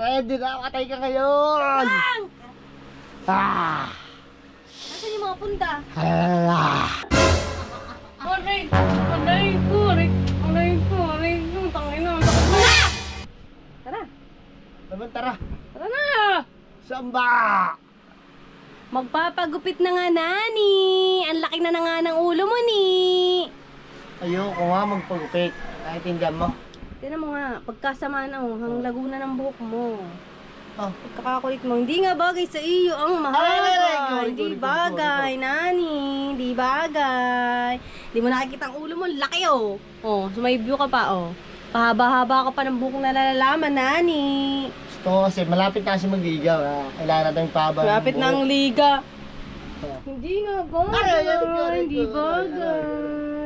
Ready na, patay ka ngayon! Ah! Nasaan yung mga punta? Ah! Aray ko, tangin na. Tara, Naman tara! tara na. Saan ba? Magpapagupit na nga, Nani. Ang laki na nga ng ulo mo, ni. Ayoko nga magpagupit. Naintindihan mo? Tignan mo nga, pagkasamaan ang laguna ng buhok mo. Oh. Pagkakakulit mo, hindi nga bagay sa iyo ang mahaba. Hindi bagay, Nani. Hindi bagay. Hindi mo nakikita ang ulo mo, laki oh. Oh, so may view ka pa oh. Pahaba-haba ka pa ng buhok na nalalaman, Nani. Gusto ko kasi malapit na kasi mag-iigaw. Kailangan natin pahaba. Malapit na ang liga. Oh. Hindi nga bagay. Hindi bagay.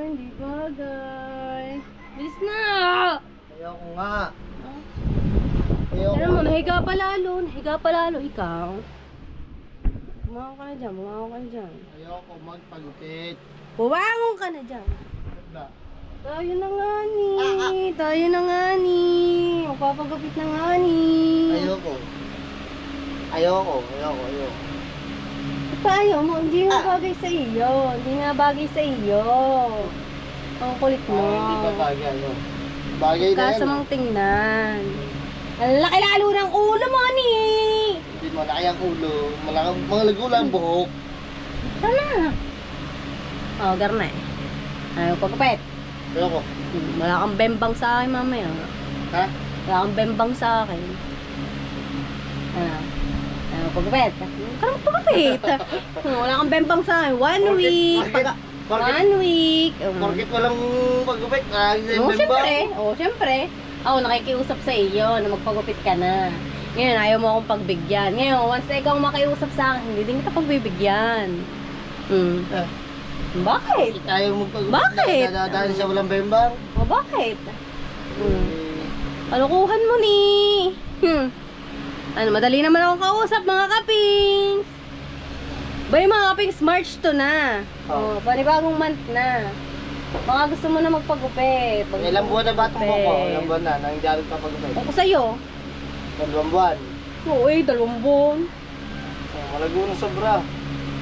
Hindi bagay. Bilis na. Ayoko nga. Ayoko. Alam mo, nahiga pa lalo, ikaw. Bumangon ka na dyan, Ayoko magpagupit. Bumangon ka na dyan. Ba? Tayo na nga ni. Magpapagupit na nga ni. Ayoko. Ayoko. Ito ayaw mo, hindi nga bagay sa iyo. Ang kulit mo. Hindi ba bagay? Ayoko. Bagay na yan. Kasamang tingnan. Ang laki lalo ng ulo mo ni. Hindi malaki ang ulo. Malago lang ang buhok. Tama. Oh, garna eh. Ayaw pagkapit. Ayoko. Wala kang bembang sa akin mamaya. Ha? Wala kang bembang sa akin. Ayaw pagkapit. Pagkapit. Wala kang bembang sa akin. 1 week. One week. Porkit walang pagupit. Siyempre. Ako nakikiusap sa iyo na magpagupit ka na. Ngayon, ayaw mo akong pagbigyan. Ngayon, once na ikaw makiusap sa akin, hindi din kita pagbibigyan. Bakit? Ayaw mo pagupit. Bakit? Nadadaan sa walang bembang. O, bakit? Kalukuhan mo ni. Ano, madali naman akong kausap, mga kapings. Bay, mga kapings, March to na. O, panibagong month na. Mga gusto mo na magpagupit. Ilang buwan na ba itong buhok ko? Ilang buwan na, nang hindi ako papagupit. Ako sa'yo. 2 buwan. Oo, 2 buwan. Malago na sobra.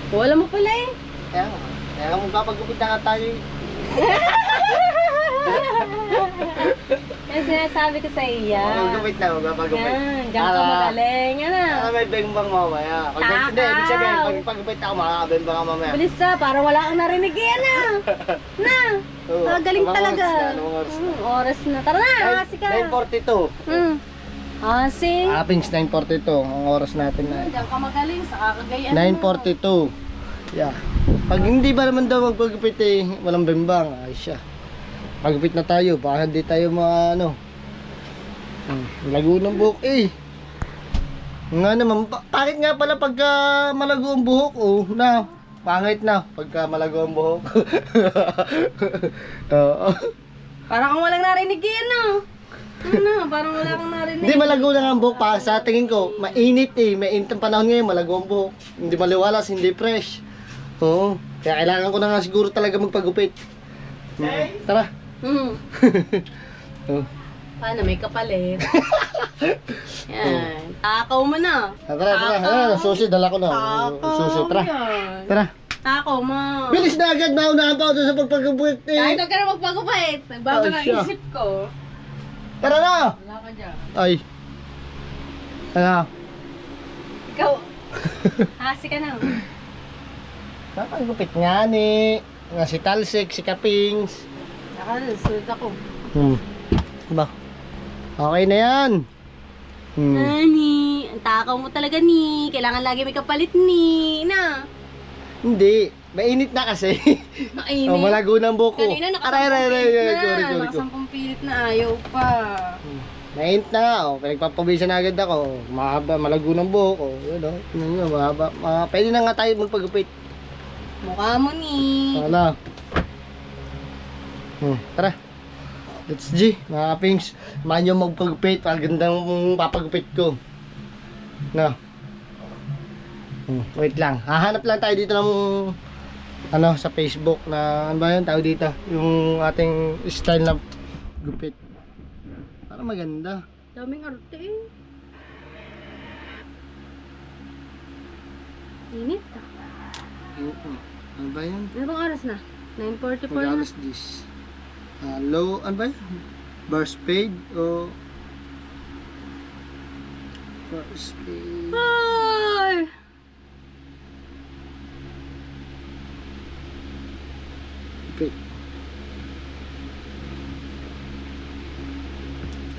Wala mo pala eh. Kaya magpapagupit na nga tayo. Yan sinasabi ko sa iya. Magpagupit na, magpapagupit. Diyan ka magaling. Yan na. May bembang mamaya. Hindi, ibig sabihin, pag pagupit ako, makakabembang ka mamaya. Bilis na, parang wala kang narinig yan na. Galing talaga. Oras na. Tara na, kasi ka. 9:42. Asing. Apings 9:42 ang oras natin na. Diyan ka magaling sa kakagayan. 9:42. Yeah. Pag hindi ba naman daw magpagupit eh, walang bembang, ay siya. Pagupit na tayo, baka hindi tayo lago ng buhok eh. Nga naman, pangit nga pala pagka malago ang buhok, pangit na pagka malago ang buhok. Oo. Parang kang walang narinig yan parang wala kang narinig. Hindi malago lang ang buhok pa, sa tingin ko, mainit eh, mainit ang panahon ngayon, malago ang buhok. Hindi maliwalas, hindi fresh. Oo, kaya kailangan ko na nga siguro talaga magpagupit. Tara. Paano, may kapalit. Yan. Takaw mo na. Tara. Susi, dala ko na. Susi, tara. Tara. Takaw mo. Bilis na agad, maunahan pa ako sa pagpagupit eh. Kahit huwag ka na magpagupit. Nagbago ng isip ko. Tara na. Wala ka dyan. Ay. Ano? Ikaw. Hasi ka na. Pagpagupit nga ni. Nga si Talsik, si Kapings. Sulit ako. Ba? Okay na yan. Nani, ang takaw mo talaga ni. Kailangan lagi may kapalit ni. Na. Hindi. Mainit na kasi. Mainit. Malago ng buko. Kanina nakasampung pilit na ayaw pa. Mainit na nga. Pinagpapabisan na agad ako. Mahaba, malago ng buko. Yun mahaba. Pwede na nga tayo magpagupit. Mukha mo ni. Wala. Tara. Let's G, mga kapings. Samahan nyo magpagupit. Pagandang papagupit ko. Wait lang. Hahanap lang tayo dito ng sa Facebook na ano ba yun? Tawag dito. Yung ating style na gupit. Para maganda. Daming arte eh. Init. Ano ba yan? Ano bang oras na? 9:44 na. Mag-alas 10. Low, ano ba yan? Bar spade o... Bar spade... Ay! Okay.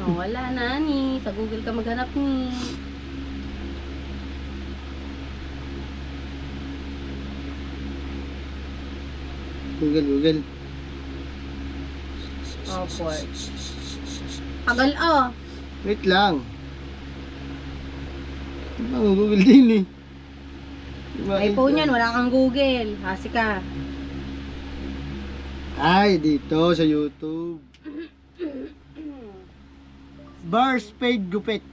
Oh, wala nani. Sa Google ka maghanap ni. Google. Oh, boy. Tagal oh. Wait lang. Ang Google din eh. iPhone yan, wala kang Google. Hasi ka. Ay, dito sa YouTube. Bar spade gupit.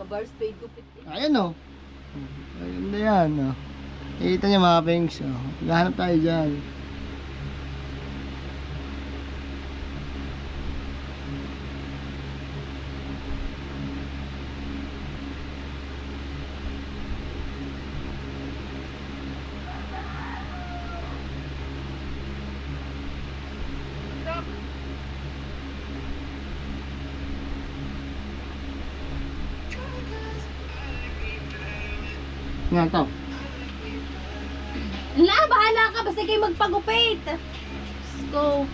Gabar spade gupit. Ayan o. Ayan na yan o. Nakita niya mga pengs o. Maghanap tayo dyan. Nga to. La, bahala ka. Basta kayo magpagupit. Let's go.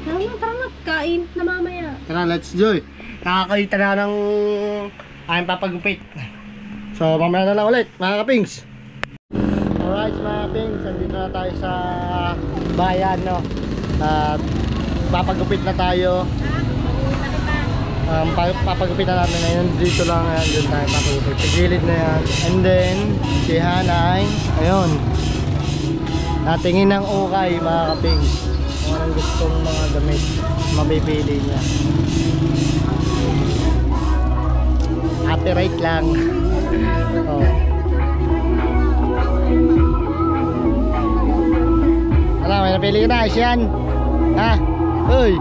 Tara na. Kain na mamaya. Tara, let's joy. Nakakita na ng aking papagupit. So, mamaya na lang ulit, mga kapings. Alright, mga kapings. Andito na tayo sa bayan, no? At papagupit na tayo. Papagupit na natin ngayon. Dito lang, ayan, dito tayo papagupit. Sa gilid na yan. And then, si Hanay, ayun. Natingin ng ukay, mga kapings. Kung anong gustong mga gamit, mabibili niya. Copyright lang. Oh. Ano, may napili ka na, Asian? Ha? Uy!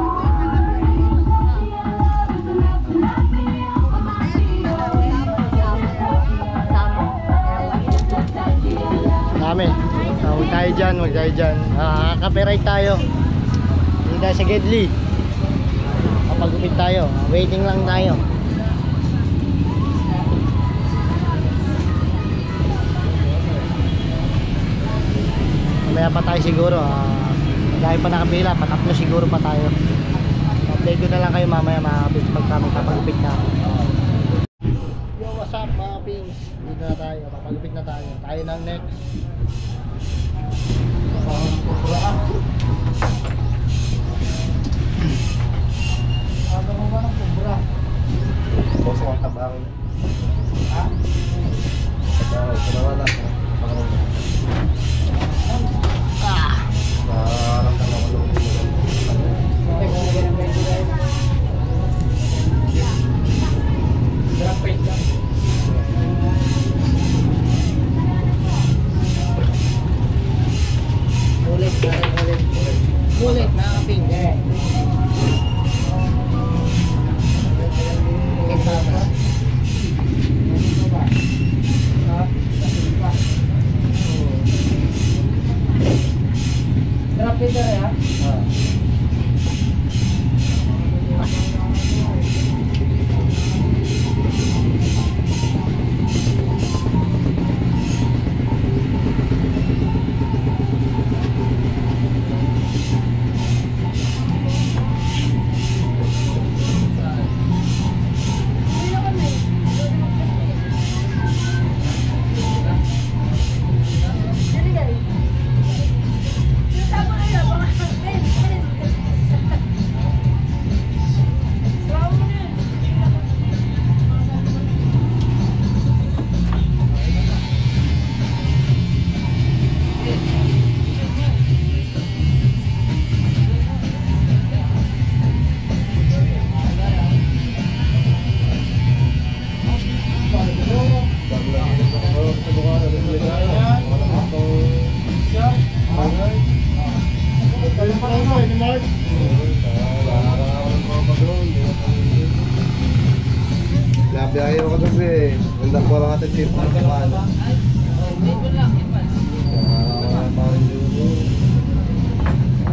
Dami. Huwag tayo dyan. Copyright tayo. Hindi tayo sa Gedli. Kapagupit tayo. Waiting lang tayo. Mamaya pa tayo siguro. Dahil pa nakapila, patatlo siguro pa tayo. Update ko na lang kayo mamaya mga kapits pag kami kapagupit na. Yo, what's up mga kapits? Dito na tayo. Kapagupit na tayo. Tayo ng next. Ano mo ba ng kubra? Boso ang tabang. Ha? Tabang, wala. Mulit na kaping. Nakabiyahe ako kagabi eh. Ganda ko lang natin tip ng kamaan. Parang dito.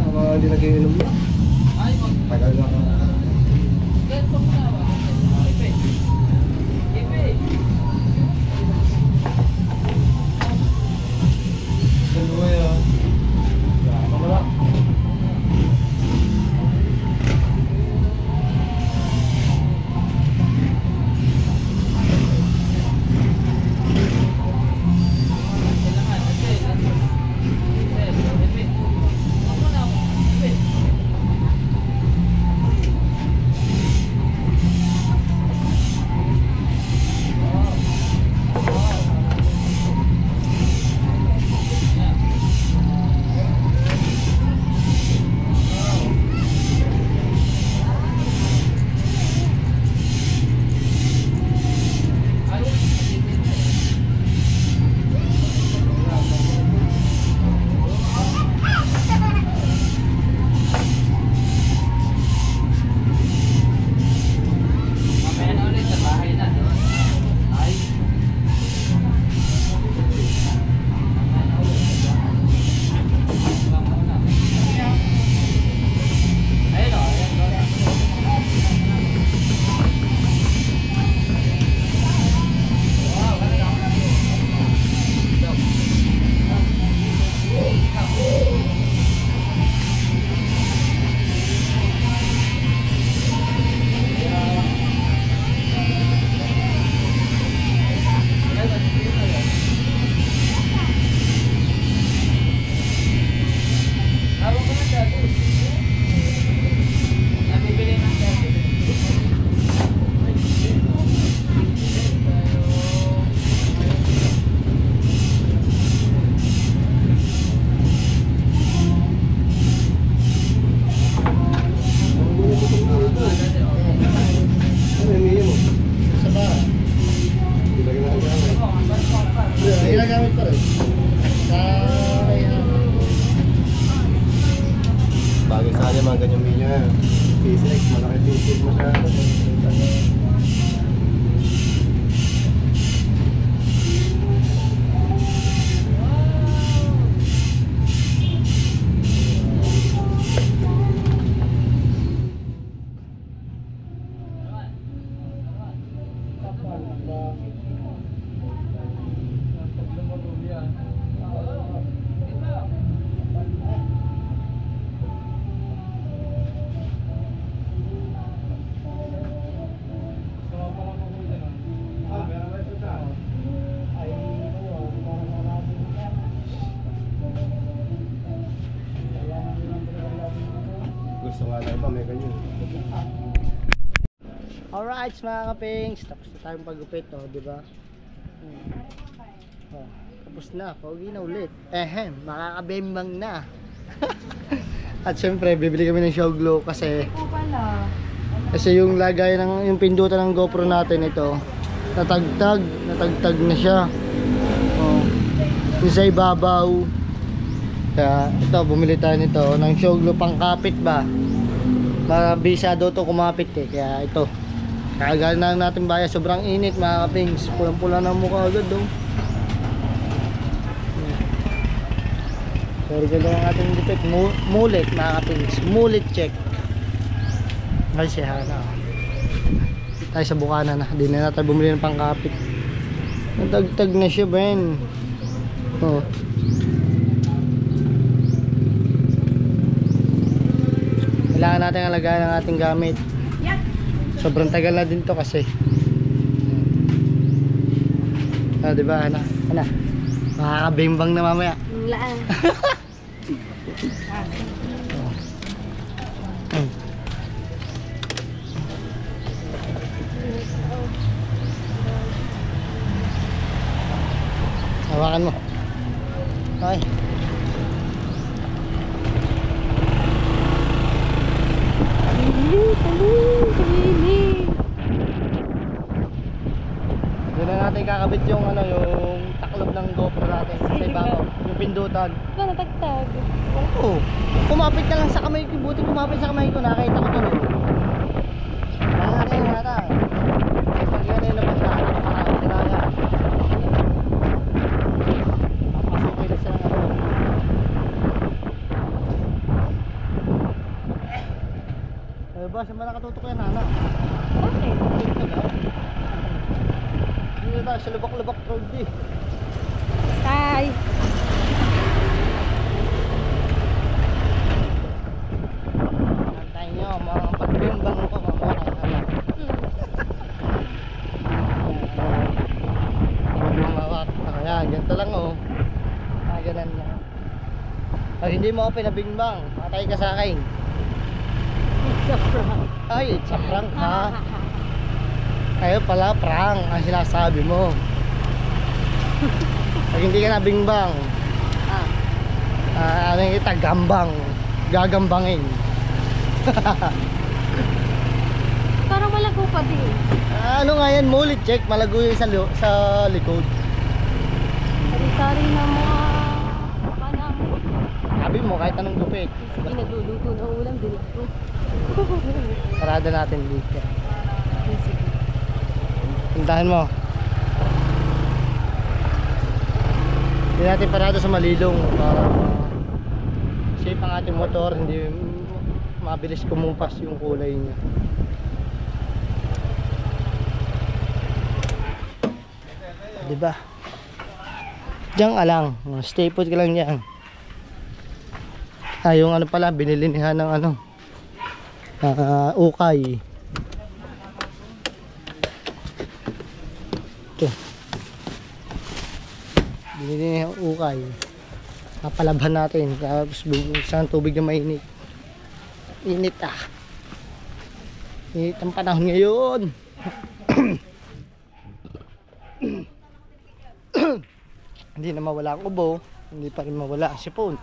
Mga hindi nag-iinom na. Tagal na ka. Ganda yan. Wala. Ginagamit pa rin. Bagay sa kanya mga ganyang minyo yan. PCX, malaki PCX masyado. Gusto nga na iba, may ganyan. Alright mga kapings, tapos na tayong pagupit, oh, di ba? Oh, tapos na, pauwi na ulit. Makakabembang na. At syempre, bibili kami ng show glow kasi yung lagay ng yung pindutan ng GoPro natin ito, natagtag na siya. Oh, yung sa ibabaw. Kaya ito, bumili tayo nito ng show glow pang kapit ba? Mabisado to kumapit eh, kaya ito. Kagaling na natin baya, sobrang init mga kapings. Pulang-pula na mukha agad oh. Pero ganda ang ating dipit, mulit mga kapings, mulit check. Ay siya na. Tayo sa bukana na, di na natin bumili ng pangkapit. Natagtag na siya Ben. Oh. Kailangan natin alagaan ang ating gamit. Sobrang tagal na din to kasi. Ah, di ba, ana? Makakabimbang na mamaya. Laan. Hawakan mo. Okay. Doon na natin kakabit yung yung taklob ng GoPro natin sa ibabaw, yung pindutan. Ba, natagtag. Oo. Kumapit ka lang sa kamay ko, buti kumapit sa kamay ko, nakita ko tuloy. Nangyari yung nata. Pag yan ay nakatutok yan, Hana. Bakit? Hindi na tayo sa lubak-lubak road eh. Tay! Nantayin nyo, mga pagbimbang ko, mamaya kayo na lang. Mawak. Ayan, ganito lang oh. Ganun lang. Pag hindi mo ako pinabingbang, patay ka sa akin. It's a prank. Ay, it's a prank ha. Kayo pala, prank ang sinasabi mo. Pag hindi ka nabingbang, ano yung kita, gambang. Gagambangin. Parang malago pa din. Ano nga yan, mulit check, malago yung sa likod. Sari-sari na mga kanang. Sabi mo, kahit anong gupit. Sige, nagluluto ng ulam din ako. Parada natin dito. Sige. Tindahan mo. Hindi natin parada sa malilong para safe ang ating motor, hindi mabilis kumumpas yung kulay niya. Diba? Diyan ka lang, stay put ka lang diyan. Yung ano pala, binili niya ng ano, ukay. Ito. Binili niya yung ukay. Papalabhan natin, tapos bubuksan ang tubig na mainit. Init ah. Init ang panahon ngayon. Hindi na mawala ang ubo, hindi pa rin mawala ang sipon.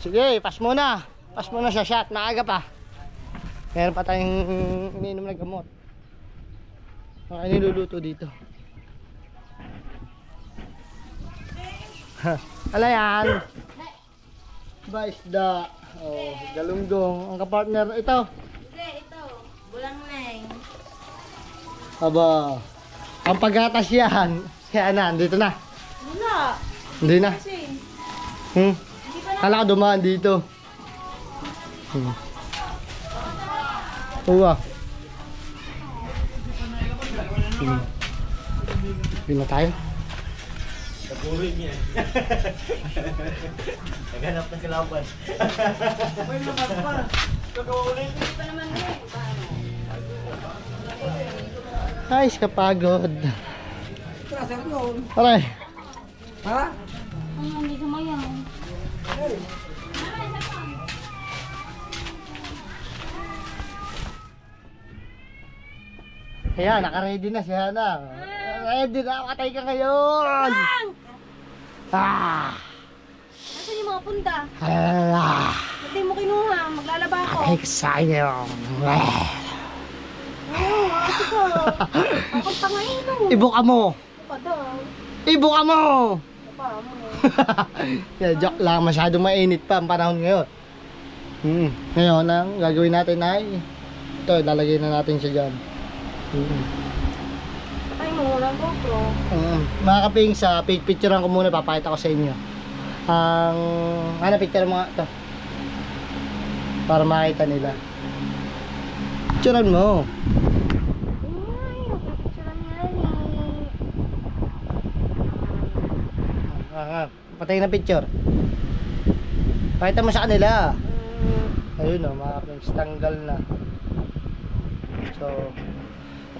Sige, pas muna. Pas muna sa shot, maaga pa. Meron pa tayong iniinom na gamot. Ano niluluto dito? Ano yan? Ba isda. Oh, galunggong. Ang kapartner ito. Hindi, ito. Bulang neng. Aba. Ang paggatas yan. Kaya na, dito na. Wala. Hindi na. Kasi, Hindi pa na. Kala ko dumaan dito. Uwa. Pina tayo. Nabuhin niya. Naghanap ng kalaban. May lumat pa. Kakaulin. hindi pa naman eh. Ay, kapagod. Aray. Ha? Hindi sumayaw. Ayan, naka-ready na si Hana. Ready na, patay ka ngayon. Ah! Nasaan yung mga punta? Ah! Hindi mo kinuha. Maglalaba ako. Patay ka sa akin. Oo, kasi ko. Ako tangayin mo. Ibuka mo. Pa daw. Ibuka mo. Pa mo. Yeah, joke lang, masyadong mainit pa ang panahon ngayon. Ngayon, ang gagawin natin ay ito, lalagay na natin siya dyan. Patay mo, walang GoPro. Mga kaping, sa picturean ko muna, papakita ko sa inyo ang picture mo nga ito para makita nila. Picturean mo. Ay, napipicturean nga ni. Patay na picture. Pakita mo sa kanila. Ayun o, mga kapings, tanggal na. So,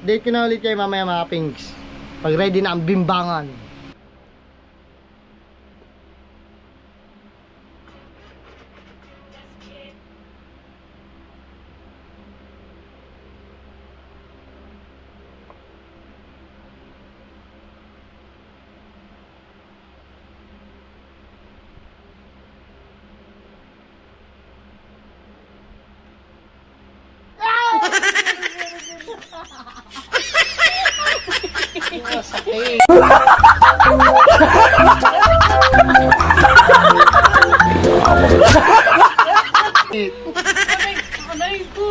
update ko na ulit kayo mamaya mga kapings. Pag ready na ang bimbangan. Sakit. Aray ko.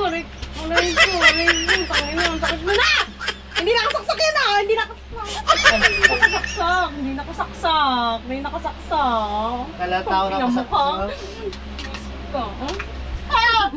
Tangin mo, ang sakit mo na! Hindi nakasaksak yan ah! Hindi nakasaksak. Kalatao na Tingnan mo kasaksak. ka. Ah!